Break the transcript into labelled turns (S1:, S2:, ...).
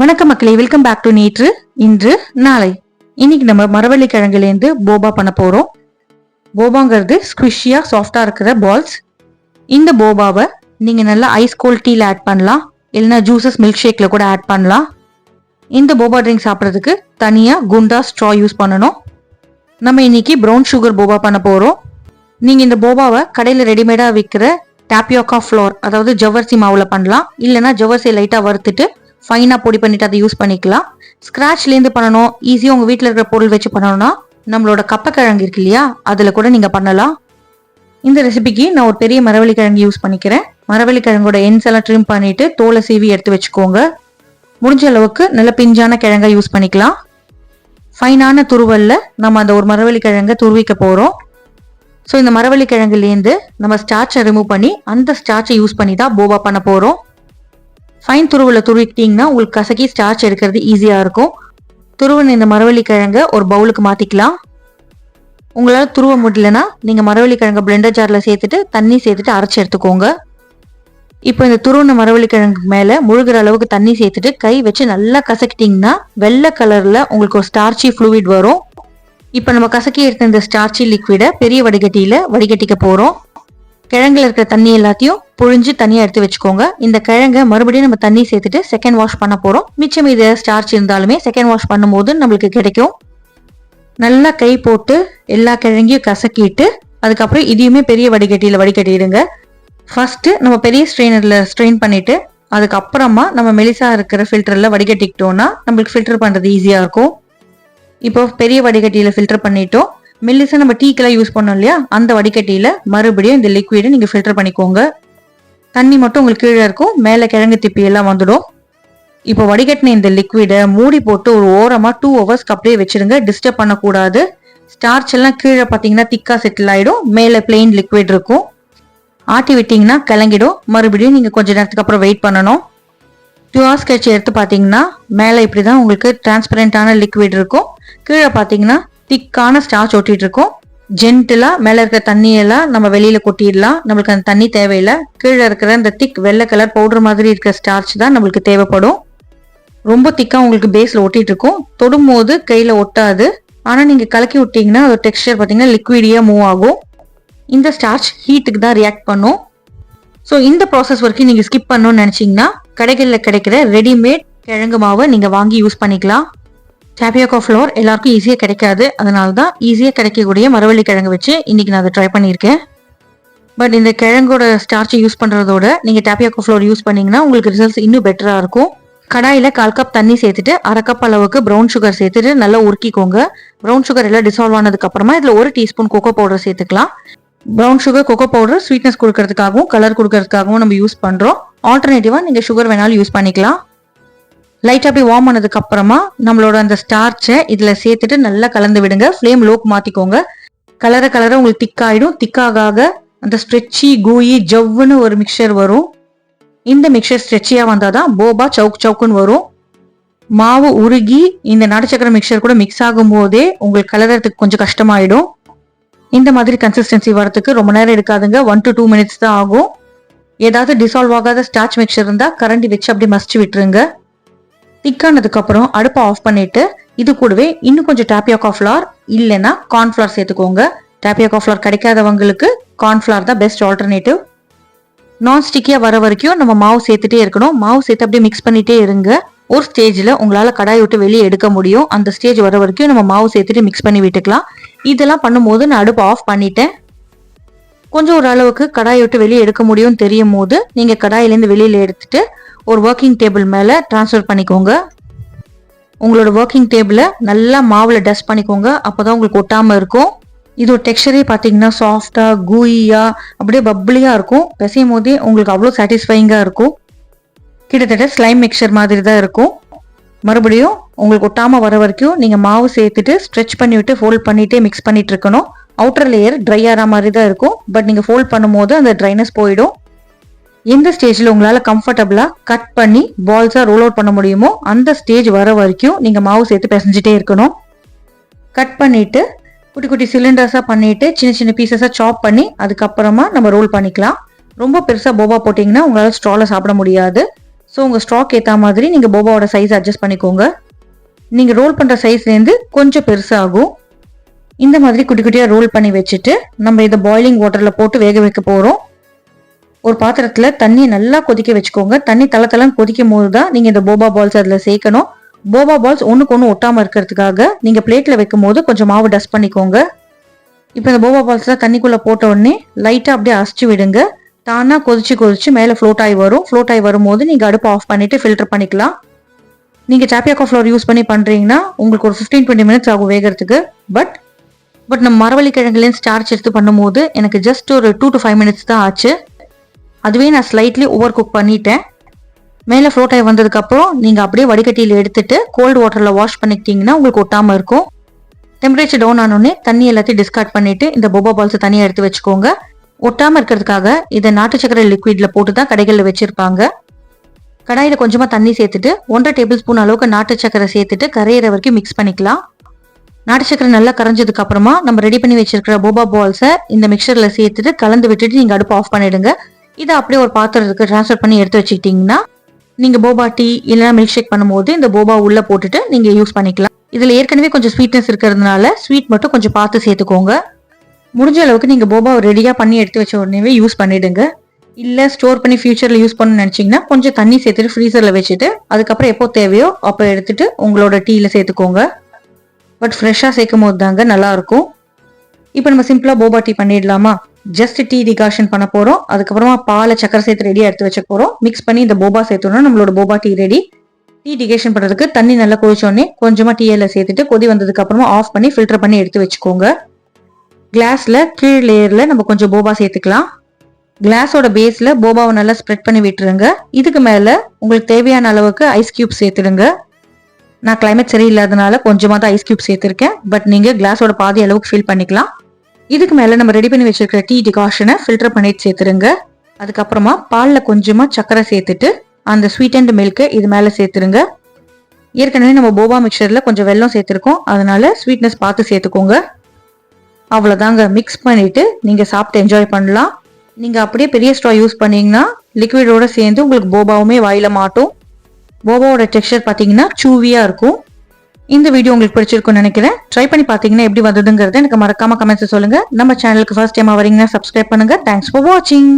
S1: வணக்கம் மக்களே, welcome back to நேற்று இன்று நாளை. இன்னைக்கு நம்ம மரவள்ளி கிழங்குலேருந்து போபா பண்ண போறோம். போபாங்கிறது ஸ்குவிஷியா சாஃப்டா இருக்கிற பால்ஸ். இந்த போபாவை நீங்க நல்லா ஐஸ் கோல்ட் டீல ஆட் பண்ணலாம், இல்லைன்னா ஜூசஸ் மில்க் ஷேக்ல கூட ஆட் பண்ணலாம். இந்த போபா ட்ரிங்க் சாப்பிட்றதுக்கு தனியா குண்டா ஸ்ட்ரா யூஸ் பண்ணணும். நம்ம இன்னைக்கு ப்ரௌன் சுகர் போபா பண்ண போறோம். நீங்க இந்த போபாவை கடையில ரெடிமேடா விற்கிற டாப்பியோக்கா ஃப்ளோர், அதாவது ஜவ்வரிசி மாவுல பண்ணலாம், இல்லைன்னா ஜவ்வரிசி லைட்டா வறுத்துட்டு ஃபைனா பொடி பண்ணிட்டு அதை யூஸ் பண்ணிக்கலாம். ஸ்கிராச்லேருந்து பண்ணணும், ஈஸியாக உங்கள் வீட்டில் இருக்கிற பொருள் வச்சு பண்ணணும்னா நம்மளோட கப்பக்கிழங்கு இருக்கு இல்லையா, அதில் கூட நீங்கள் பண்ணலாம். இந்த ரெசிபிக்கு நான் ஒரு பெரிய மரவள்ளி கிழங்கு யூஸ் பண்ணிக்கிறேன். மரவள்ளி கிழங்கோட எண்ட்ஸ் எல்லாம் ட்ரிம் பண்ணிட்டு தோலை சீவி எடுத்து வச்சுக்கோங்க. முடிஞ்ச அளவுக்கு நல்ல பிஞ்சான கிழங்கா யூஸ் பண்ணிக்கலாம். ஃபைனான துருவல்ல நம்ம அந்த ஒரு மரவள்ளி கிழங்கை துருவிக்க போகிறோம். ஸோ இந்த மரவள்ளி கிழங்குலேருந்து நம்ம ஸ்டார்ச்சை ரிமூவ் பண்ணி அந்த ஸ்டார்ச்சை யூஸ் பண்ணி தான் போபா பண்ண போகிறோம். ஃபைன் துருவில் துருவிக்கிட்டிங்கன்னா உங்களுக்கு கசக்கி ஸ்டார்ச் எடுக்கிறது ஈஸியாக இருக்கும். துருவன் இந்த மரவள்ளி கிழங்கை ஒரு பவுலுக்கு மாற்றிக்கலாம். உங்களால் துருவ முடியலன்னா நீங்கள் மரவள்ளி கிழங்கை பிளெண்டர் ஜாரில் சேர்த்துட்டு தண்ணி சேர்த்துட்டு அரைச்சி எடுத்துக்கோங்க. இப்போ இந்த துருவன மரவள்ளி கிழங்கு மேலே முழுகிற அளவுக்கு தண்ணி சேர்த்துட்டு கை வச்சு நல்லா கசக்கிட்டிங்கன்னா வெள்ளை கலரில் உங்களுக்கு ஒரு ஸ்டார்ச்சி ஃப்ளூயிட் வரும். இப்போ நம்ம கசக்கி எடுத்த இந்த ஸ்டார்ச்சி லிக்விடை பெரிய வடிகட்டியில் வடிகட்டிக்க போகிறோம். கிழங்குல இருக்கிற தண்ணி எல்லாத்தையும் புழிஞ்சு தனியாக எடுத்து வச்சுக்கோங்க. இந்த கிழங்கை மறுபடியும் நம்ம தண்ணி சேர்த்துட்டு செகண்ட் வாஷ் பண்ண போகிறோம். மிச்சம் இது ஸ்டார்ச் இருந்தாலுமே செகண்ட் வாஷ் பண்ணும்போது நம்மளுக்கு கிடைக்கும். நல்லா கை போட்டு எல்லா கிழங்கையும் கசக்கிட்டு அதுக்கப்புறம் இதையுமே பெரிய வடிகட்டியில் வடிகட்டிடுங்க. ஃபர்ஸ்ட் நம்ம பெரிய ஸ்ட்ரெயினரில் ஸ்ட்ரெயின் பண்ணிட்டு அதுக்கப்புறமா நம்ம மெலிசா இருக்கிற ஃபில்டரில் வடிகட்டிக்கிட்டோம்னா நம்மளுக்கு ஃபில்டர் பண்ணுறது ஈஸியாக இருக்கும். இப்போ பெரிய வடிகட்டியில் ஃபில்டர் பண்ணிட்டோம். மெல்லிசா நம்ம டீக்கெல்லாம் யூஸ் பண்ணோம் இல்லையா, அந்த வடிகட்டியில மறுபடியும் இந்த லிக்விடை நீங்க ஃபில்டர் பண்ணிக்கோங்க. தண்ணி மட்டும் உங்களுக்கு கீழே இருக்கும், மேலே கிழங்கு திப்பி எல்லாம் வந்துடும். இப்போ வடிகட்டின இந்த லிக்விடை மூடி போட்டு ஒரு ஓரமா 2 hours அப்படியே வச்சிருங்க. டிஸ்டர்ப் பண்ணக்கூடாது. ஸ்டார்ச் எல்லாம் கீழே பார்த்தீங்கன்னா திக்கா செட்டில் ஆயிடும், மேலே பிளெயின் லிக்விட் இருக்கும். ஆட்டி விட்டீங்கன்னா கலங்கிடும். மறுபடியும் நீங்க கொஞ்ச நேரத்துக்கு அப்புறம் வெயிட் பண்ணணும். 2 hours கழிச்சு எடுத்து பார்த்தீங்கன்னா மேலே இப்படிதான் உங்களுக்கு டிரான்ஸ்பரண்டான லிக்விட் இருக்கும். கீழே பார்த்தீங்கன்னா திக்கான ஸ்டார்ச் ஒட்டிட்டு இருக்கும். ஜென்டிலா மேல இருக்கிற தண்ணியெல்லாம் நம்ம வெளியில கொட்டிடலாம். நம்மளுக்கு அந்த தண்ணி தேவையில்லை. கீழே இருக்கிற இந்த திக் வெள்ளை கலர் பவுடர் மாதிரி இருக்கிற ஸ்டார்ச் தான் நம்மளுக்கு தேவைப்படும். ரொம்ப திக்கா உங்களுக்கு பேஸ்ல ஒட்டிட்டு இருக்கும். தொடும் போது கையில ஒட்டாது. ஆனா நீங்க கலக்கி விட்டீங்கன்னா அதோட டெக்ஸ்டர் பார்த்தீங்கன்னா லிக்விடியா மூவ் ஆகும். இந்த ஸ்டார்ச் ஹீட்டுக்கு தான் ரியாக்ட் பண்ணும். ஸோ இந்த ப்ராசஸ் வரைக்கும் நீங்க ஸ்கிப் பண்ணணும்னு நினைச்சீங்கன்னா கடைகளில் கிடைக்கிற ரெடிமேட் கிழங்கு மாவை நீங்க வாங்கி யூஸ் பண்ணிக்கலாம். டாப்பியோக்கா ஃப்ளோர் எல்லாருக்கும் ஈஸியாக கிடைக்காது. அதனால தான் ஈஸியாக கிடைக்கக்கூடிய மரவள்ளி கிழங்கு வச்சு இன்னைக்கு நான் அதை ட்ரை பண்ணியிருக்கேன். பட் இந்த கிழங்கோட ஸ்டார்ச்சை யூஸ் பண்ணுறதோட நீங்கள் டாப்பியோக்கா ஃப்ளோர் யூஸ் பண்ணிங்கன்னா உங்களுக்கு ரிசல்ட்ஸ் இன்னும் பெட்டராக இருக்கும். கடாயில் 1/4 கப் தண்ணி சேர்த்துட்டு 1/2 கப் அளவுக்கு ப்ரௌன் சுகர் சேர்த்துட்டு நல்லா உருக்கிக்கோங்க. ப்ரௌன் சுகர் எல்லாம் டிசால்வ் ஆனதுக்கு அப்புறமா இதில் 1 டீஸ்பூன் கோகோ பவுடர் சேர்த்துக்கலாம். Brown sugar cocoa powder sweetness கொடுக்கறதுக்காகவும் கலர் கொடுக்கறதுக்காகவும் நம்ம யூஸ் பண்ணுறோம். ஆல்டர்னேட்டிவாக நீங்கள் சுகர் வேணாலும் யூஸ் பண்ணிக்கலாம். லைட் அப்படி வார்ம் ஆனதுக்கு அப்புறமா நம்மளோட அந்த ஸ்டார்ச்சை இதுல சேர்த்துட்டு நல்லா கலந்து விடுங்க. Flame log மாத்திக்கோங்க. கலர உங்களுக்கு திக்காயிடும். திக்காக அந்த ஸ்ட்ரெச்சி கூயி ஜவ்வுன்னு ஒரு மிக்சர் வரும். இந்த மிக்சர் ஸ்ட்ரெச்சியா வந்தாதான் போபா சவுக்குன்னு வரும். மாவு உருகி இந்த நாட்டு சக்கரை மிக்சர் கூட மிக்ஸ் ஆகும் போதே உங்களுக்கு கலரத்துக்கு கொஞ்சம் கஷ்டமாயிடும். இந்த மாதிரி கன்சிஸ்டன்சி வரதுக்கு ரொம்ப நேரம் எடுக்காதுங்க. 1 to 2 minutes தான் ஆகும். ஏதாவது டிசால்வ் ஆகாத ஸ்டார்ச் மிக்சர் இருந்தா கரண்டி வச்சு அப்படி மசிச்சு விட்டுருங்க. திக்கானதுக்கு அப்புறம் அடுப்பை ஆஃப் பண்ணிட்டு இது கூடவே இன்னும் கொஞ்சம் டாப்பியோக்கா ஃப்ளார் இல்லைன்னா கார்ன்ஃப்ளவர் சேர்த்துக்கோங்க. டாப்பியோக்கா ஃப்ளார் கிடைக்காதவங்களுக்கு கார்ன்ஃப்ளவர் தான் பெஸ்ட் ஆல்டர்னேட்டிவ். நான் ஸ்டிக்கியா வர வரைக்கும் நம்ம மாவு சேர்த்துட்டே இருக்கணும். மாவு சேர்த்து அப்படியே மிக்ஸ் பண்ணிட்டே இருங்க. ஒரு ஸ்டேஜில் உங்களால் கடாயை விட்டு வெளியே எடுக்க முடியும். அந்த ஸ்டேஜ் வர வரைக்கும் நம்ம மாவு சேர்த்துட்டு மிக்ஸ் பண்ணி விட்டுக்கலாம். இதெல்லாம் பண்ணும்போது நான் அடுப்பை ஆஃப் பண்ணிட்டேன். கொஞ்சம் ஒரு அளவுக்கு கடாயை விட்டு வெளியே எடுக்க முடியும்னு தெரியும் போது நீங்க கடாயிலேருந்து வெளியில எடுத்துட்டு ஒரு ஒர்க்கிங் டேபிள் மேல டிரான்ஸ்ஃபர் பண்ணிக்கோங்க. உங்களோட ஒர்க்கிங் டேபிளை நல்லா மாவுல டஸ்ட் பண்ணிக்கோங்க. அப்போதான் உங்களுக்கு ஒட்டாம இருக்கும். இதோட டெக்ஸ்டரே பார்த்தீங்கன்னா சாஃப்டா கூயியா அப்படியே பப்ளியா இருக்கும். பிசையும் போதே உங்களுக்கு அவ்வளோ சாட்டிஸ்ஃபைங்கா இருக்கும். கிட்டத்தட்ட ஸ்லைம் மிக்சர் மாதிரி தான் இருக்கும். மறுபடியும் உங்களுக்கு ஒட்டாம வர வரைக்கும் நீங்க மாவு சேர்த்துட்டு ஸ்ட்ரெச் பண்ணி விட்டு ஃபோல்ட் பண்ணிட்டே மிக்ஸ் பண்ணிட்டு இருக்கணும். அவுட்டர் லேயர் ட்ரை ஆகிற மாதிரி தான் இருக்கும். பட் நீங்க ஃபோல்ட் பண்ணும்போது அந்த ட்ரைனஸ் போயிடும். எந்த ஸ்டேஜில் உங்களால் கம்ஃபர்டபுளாக கட் பண்ணி பால்ஸாக ரோல் அவுட் பண்ண முடியுமோ அந்த ஸ்டேஜ் வர வரைக்கும் நீங்கள் மாவு சேர்த்து பிசைஞ்சிட்டே இருக்கணும். கட் பண்ணிவிட்டு குட்டி குட்டி சிலிண்டர்ஸாக பண்ணிவிட்டு சின்ன சின்ன பீசஸாக சாப் பண்ணி அதுக்கப்புறமா நம்ம ரோல் பண்ணிக்கலாம். ரொம்ப பெருசாக போபா போட்டிங்கன்னா உங்களால் ஸ்ட்ராவில் சாப்பிட முடியாது. ஸோ உங்கள் ஸ்ட்ராக் ஏற்ற மாதிரி நீங்கள் போபாவோட சைஸ் அட்ஜஸ்ட் பண்ணிக்கோங்க. நீங்கள் ரோல் பண்ணுற சைஸ்லேருந்து கொஞ்சம் பெருசாகும். இந்த மாதிரி குட்டி குட்டியாக ரோல் பண்ணி வச்சுட்டு நம்ம இதை பாய்லிங் வாட்டரில் போட்டு வேக வைக்க போகிறோம். ஒரு பாத்திரத்தில் தண்ணியை நல்லா கொதிக்க வச்சுக்கோங்க. தண்ணி தளத்தலன்னு கொதிக்கும் போது தான் நீங்கள் இந்த போபா பால்ஸ் அதில் சேர்க்கணும். போபா பால்ஸ் ஒன்றுக்கு ஒன்று ஒட்டாமல் இருக்கிறதுக்காக நீங்கள் பிளேட்டில் வைக்கும் போது கொஞ்சம் மாவு டஸ்ட் பண்ணிக்கோங்க. இப்போ இந்த போபா பால்ஸ்லாம் தண்ணிக்குள்ளே போட்ட உடனே லைட்டாக அப்படியே அரைச்சி விடுங்க. தானாக கொதிச்சு மேலே ஃப்ளோட் ஆகி வரும். ஃப்ளோட் ஆகி வரும்போது நீங்கள் அடுப்பு ஆஃப் பண்ணிவிட்டு ஃபில்டர் பண்ணிக்கலாம். நீங்கள் டாப்பியோக்கா ஃப்ளோர் யூஸ் பண்ணி பண்ணுறீங்கன்னா உங்களுக்கு ஒரு 15-20 மினிட்ஸ் ஆகும் வேகிறதுக்கு. பட் நம்ம மரவள்ளி கிழங்குலேருந்து ஸ்டார்ச் எடுத்து பண்ணும்போது எனக்கு ஜஸ்ட் ஒரு 2 to 5 மினிட்ஸ் தான் ஆச்சு. அதுவே நான் ஸ்லைட்லி ஓவர் குக் பண்ணிட்டேன். மேலே ஃப்ளோட் ஆகி வந்ததுக்கப்புறம் நீங்கள் அப்படியே வடிகட்டியில் எடுத்துட்டு கோல்டு வாட்டரில் வாஷ் பண்ணிக்கிட்டிங்கன்னா உங்களுக்கு ஒட்டாமல் இருக்கும். டெம்பரேச்சர் டவுன் ஆனோடனே தண்ணி எல்லாத்தையும் டிஸ்கார்ட் பண்ணிவிட்டு இந்த போபா பால்ஸை தனியாக எடுத்து வச்சுக்கோங்க. ஒட்டாமல் இருக்கிறதுக்காக இதை நாட்டு சக்கரை லிக்விடில் போட்டு தான் கடைகளில் வச்சுருப்பாங்க. கடாயில் கொஞ்சமாக தண்ணி சேர்த்துட்டு 1.5 டேபிள் ஸ்பூன் அளவுக்கு நாட்டு சக்கரை சேர்த்துட்டு கரையிற வரைக்கும் மிக்ஸ் பண்ணிக்கலாம். நாட்டு சக்கரை நல்லா கரைஞ்சதுக்கு அப்புறமா நம்ம ரெடி பண்ணி வச்சிருக்கிற போபா பால்ஸை இந்த மிக்சரில் சேர்த்துட்டு கலந்து விட்டுட்டு நீங்கள் அடுப்பு ஆஃப் பண்ணிடுங்க. இதை அப்படியே ஒரு பாத்திரத்துக்கு ட்ரான்ஸ்ஃபர் பண்ணி எடுத்து வச்சுக்கிட்டிங்கன்னா நீங்கள் போபா டீ இல்லைனா மில்க் ஷேக் பண்ணும்போது இந்த போபா உள்ளே போட்டுட்டு நீங்கள் யூஸ் பண்ணிக்கலாம். இதில் ஏற்கனவே கொஞ்சம் ஸ்வீட்னஸ் இருக்கிறதுனால ஸ்வீட் மட்டும் கொஞ்சம் பார்த்து சேர்த்துக்கோங்க. முடிஞ்ச அளவுக்கு நீங்கள் போபாவை ரெடியாக பண்ணி எடுத்து வச்ச உடனே யூஸ் பண்ணிடுங்க. இல்லை ஸ்டோர் பண்ணி ஃபியூச்சரில் யூஸ் பண்ணணும்னு நினச்சிங்கன்னா கொஞ்சம் தண்ணி சேர்த்துட்டு ஃப்ரீசரில் வச்சுட்டு அதுக்கப்புறம் எப்போ தேவையோ அப்போ எடுத்துட்டு உங்களோட டீயில் சேர்த்துக்கோங்க. பட் ஃப்ரெஷ்ஷாக சேர்க்கும் போது தாங்க நல்லாயிருக்கும். இப்போ நம்ம சிம்பிளாக போபா டீ பண்ணிடலாமா? ஜஸ்ட் டீ டிகாஷன் பண்ண போகிறோம். அதுக்கப்புறமா பாலை சக்கரை சேர்த்து ரெடியாக எடுத்து வச்ச போகிறோம். மிக்ஸ் பண்ணி இந்த போபா சேர்த்தோன்னா நம்மளோட Boba tea ready. Tea decoction பண்ணுறதுக்கு தண்ணி நல்லா கொதிச்சோடனே கொஞ்சமாக டீயில் சேர்த்துட்டு கொதி வந்ததுக்கு அப்புறமா ஆஃப் பண்ணி ஃபில்டர் பண்ணி எடுத்து வச்சுக்கோங்க. கிளாஸில் கீழ் லேயரில் நம்ம கொஞ்சம் போபா சேர்த்துக்கலாம். கிளாஸோட பேஸில் போபாவை நல்லா ஸ்ப்ரெட் பண்ணி விட்டுருங்க. இதுக்கு மேலே உங்களுக்கு தேவையான அளவுக்கு ஐஸ் கியூப் சேர்த்துடுங்க. நான் கிளைமேட் சரியில்லாதனால கொஞ்சமாக தான் ஐஸ் கியூப் சேர்த்துருக்கேன். பட் நீங்கள் கிளாஸோட பாதி அளவுக்கு ஃபில் பண்ணிக்கலாம். இதுக்கு மேலே நம்ம ரெடி பண்ணி வச்சிருக்கிற டீ டிகாஷனை ஃபில்டர் பண்ணிட்டு சேர்த்துருங்க. அதுக்கப்புறமா பாலில் கொஞ்சமாக சக்கரை சேர்த்துட்டு அந்த ஸ்வீட் அண்ட் மில்க்கு இது மேலே சேர்த்துருங்க. ஏற்கனவே நம்ம போபா மிக்சரில் கொஞ்சம் வெல்லம் சேர்த்துருக்கோம். அதனால ஸ்வீட்னஸ் பார்த்து சேர்த்துக்கோங்க. அவ்வளோதாங்க. மிக்ஸ் பண்ணிவிட்டு நீங்கள் சாப்பிட்டு என்ஜாய் பண்ணலாம். நீங்கள் அப்படியே பெரிய ஸ்ட்ரா யூஸ் பண்ணிங்கன்னா லிக்விடோட சேர்ந்து உங்களுக்கு போபாவுமே வாயில் மாட்டும். போபாவோட டெக்ஸ்சர் பார்த்தீங்கன்னா சூவியாக இருக்கும். இந்த வீடியோ உங்களுக்கு பிடிச்சிருக்கும்னு நினைக்கிறேன். ட்ரை பண்ணி பார்த்தீங்கன்னா எப்படி வந்ததுங்கிறத எனக்கு மறக்காம கமெண்ட்ஸ் சொல்லுங்கள். நம்ம சேனலுக்கு ஃபர்ஸ்ட் டைமாக வரீங்கன்னா சப்ஸ்கிரைப் பண்ணுங்கள். தேங்க்ஸ் ஃபார் வாட்சிங்.